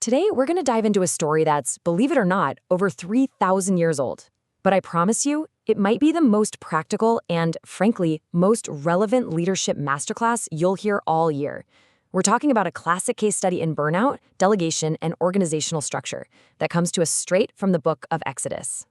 Today, we're going to dive into a story that's, believe it or not, over 3,000 years old. But I promise you, it might be the most practical and, frankly, most relevant leadership masterclass you'll hear all year. We're talking about a classic case study in burnout, delegation, and organizational structure that comes to us straight from the book of Exodus.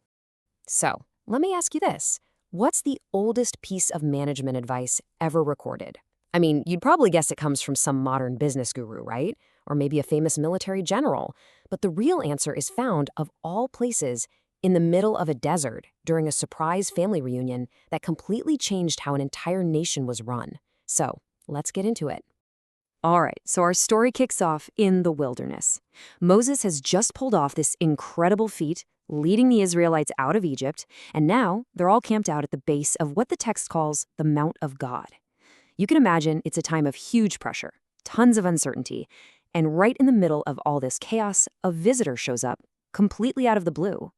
So, let me ask you this. What's the oldest piece of management advice ever recorded? I mean, you'd probably guess it comes from some modern business guru, right? Or maybe a famous military general. But the real answer is found, of all places, in the middle of a desert during a surprise family reunion that completely changed how an entire nation was run. So, let's get into it. All right, so our story kicks off in the wilderness. Moses has just pulled off this incredible feat, leading the Israelites out of Egypt, and now they're all camped out at the base of what the text calls the Mount of God. You can imagine it's a time of huge pressure, tons of uncertainty, and right in the middle of all this chaos, a visitor shows up, completely out of the blue.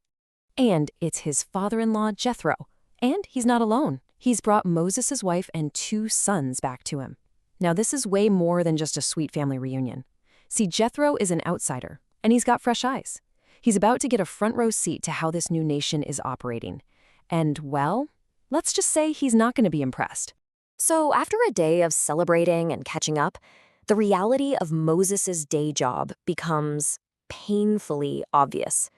And it's his father-in-law, Jethro. And he's not alone. He's brought Moses' wife and 2 sons back to him. Now, this is way more than just a sweet family reunion. See, Jethro is an outsider, and he's got fresh eyes. He's about to get a front-row seat to how this new nation is operating. And, well, let's just say he's not going to be impressed. So after a day of celebrating and catching up, the reality of Moses' day job becomes painfully obvious.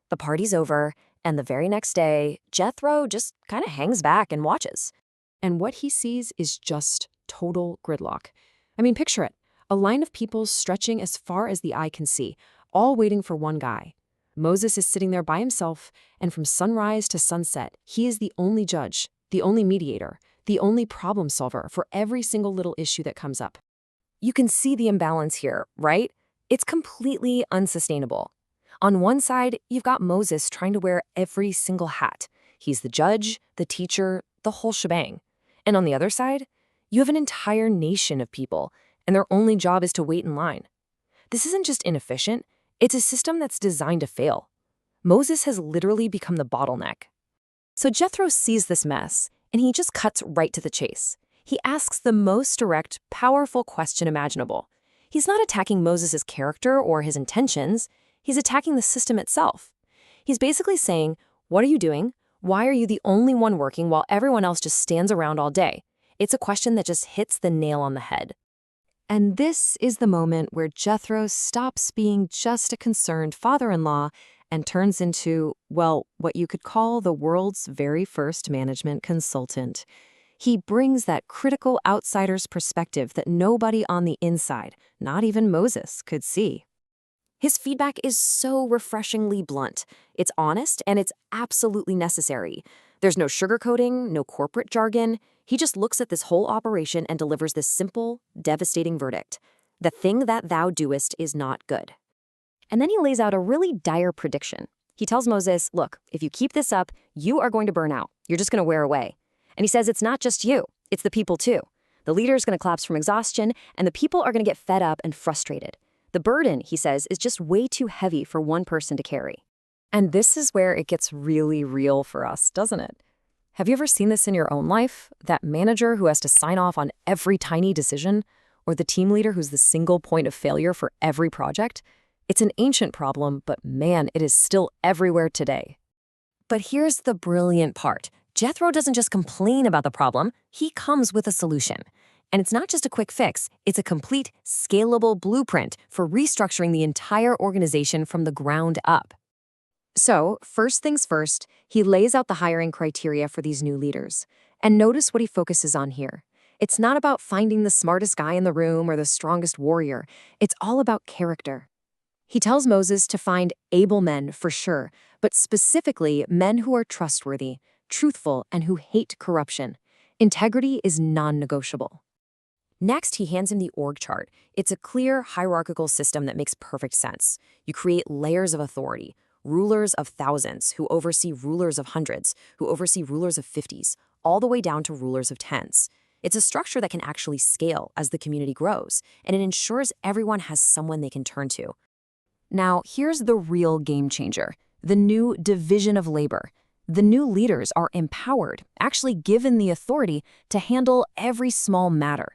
The party's over, and the very next day, Jethro just kind of hangs back and watches. And what he sees is just total gridlock. I mean, picture it. A line of people stretching as far as the eye can see, all waiting for one guy. Moses is sitting there by himself, and from sunrise to sunset, he is the only judge, the only mediator, the only problem solver for every single little issue that comes up. You can see the imbalance here, right? It's completely unsustainable. On one side, you've got Moses trying to wear every single hat. He's the judge, the teacher, the whole shebang. And on the other side, you have an entire nation of people, and their only job is to wait in line. This isn't just inefficient, it's a system that's designed to fail. Moses has literally become the bottleneck. So Jethro sees this mess, and he just cuts right to the chase. He asks the most direct, powerful question imaginable. He's not attacking Moses' character or his intentions. He's attacking the system itself. He's basically saying, what are you doing? Why are you the only one working while everyone else just stands around all day? It's a question that just hits the nail on the head. And this is the moment where Jethro stops being just a concerned father-in-law and turns into, well, what you could call the world's very first management consultant. He brings that critical outsider's perspective that nobody on the inside, not even Moses, could see. His feedback is so refreshingly blunt. It's honest, and it's absolutely necessary. There's no sugarcoating, no corporate jargon. He just looks at this whole operation and delivers this simple, devastating verdict. The thing that thou doest is not good. And then he lays out a really dire prediction. He tells Moses, look, if you keep this up, you are going to burn out. You're just going to wear away. And he says it's not just you, it's the people too. The leader is going to collapse from exhaustion, and the people are going to get fed up and frustrated. The burden, he says, is just way too heavy for one person to carry. And this is where it gets really real for us, doesn't it? Have you ever seen this in your own life? That manager who has to sign off on every tiny decision? Or the team leader who's the single point of failure for every project? It's an ancient problem, but man, it is still everywhere today. But here's the brilliant part. Jethro doesn't just complain about the problem, he comes with a solution. And it's not just a quick fix, it's a complete, scalable blueprint for restructuring the entire organization from the ground up. So, first things first, he lays out the hiring criteria for these new leaders. And notice what he focuses on here. It's not about finding the smartest guy in the room or the strongest warrior. It's all about character. He tells Moses to find able men for sure, but specifically men who are trustworthy, truthful, and who hate corruption. Integrity is non-negotiable. Next, he hands him the org chart. It's a clear, hierarchical system that makes perfect sense. You create layers of authority, rulers of thousands who oversee rulers of hundreds, who oversee rulers of 50s, all the way down to rulers of 10s. It's a structure that can actually scale as the community grows, and it ensures everyone has someone they can turn to. Now, here's the real game changer, the new division of labor. The new leaders are empowered, actually given the authority to handle every small matter.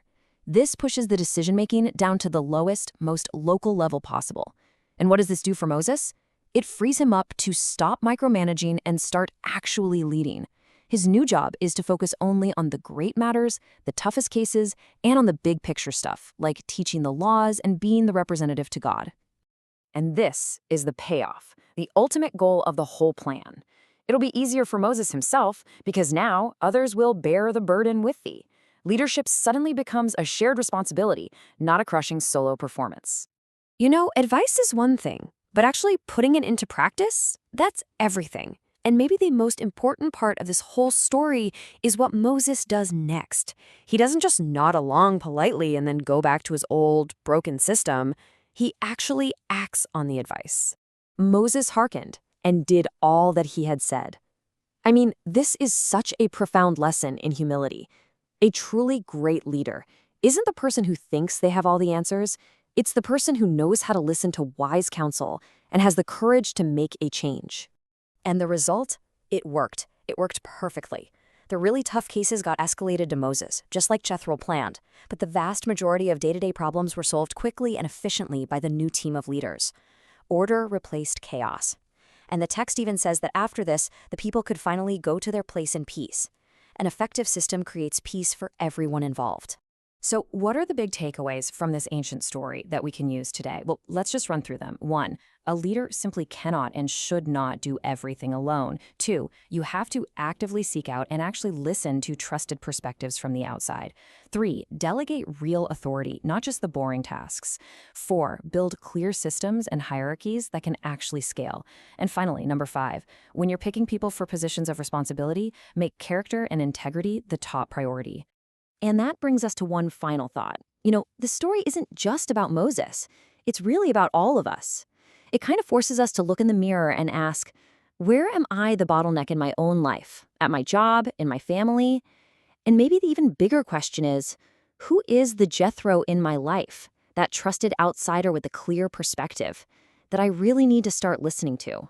This pushes the decision-making down to the lowest, most local level possible. And what does this do for Moses? It frees him up to stop micromanaging and start actually leading. His new job is to focus only on the great matters, the toughest cases, and on the big picture stuff, like teaching the laws and being the representative to God. And this is the payoff, the ultimate goal of the whole plan. It'll be easier for Moses himself because now others will bear the burden with thee. Leadership suddenly becomes a shared responsibility, not a crushing solo performance. You know, advice is one thing, but actually putting it into practice, that's everything. And maybe the most important part of this whole story is what Moses does next. He doesn't just nod along politely and then go back to his old, broken system. He actually acts on the advice. Moses hearkened and did all that he had said. I mean, this is such a profound lesson in humility. A truly great leader isn't the person who thinks they have all the answers. It's the person who knows how to listen to wise counsel and has the courage to make a change. And the result? It worked. It worked perfectly. The really tough cases got escalated to Moses, just like Jethro planned, but the vast majority of day-to-day problems were solved quickly and efficiently by the new team of leaders. Order replaced chaos. And the text even says that after this, the people could finally go to their place in peace. An effective system creates peace for everyone involved. So what are the big takeaways from this ancient story that we can use today? Well, let's just run through them. 1, a leader simply cannot and should not do everything alone. 2, you have to actively seek out and actually listen to trusted perspectives from the outside. 3, delegate real authority, not just the boring tasks. 4, build clear systems and hierarchies that can actually scale. And finally, number 5, when you're picking people for positions of responsibility, make character and integrity the top priority. And that brings us to one final thought. You know, the story isn't just about Moses. It's really about all of us. It kind of forces us to look in the mirror and ask, where am I the bottleneck in my own life, at my job, in my family? And maybe the even bigger question is, who is the Jethro in my life, that trusted outsider with a clear perspective that I really need to start listening to?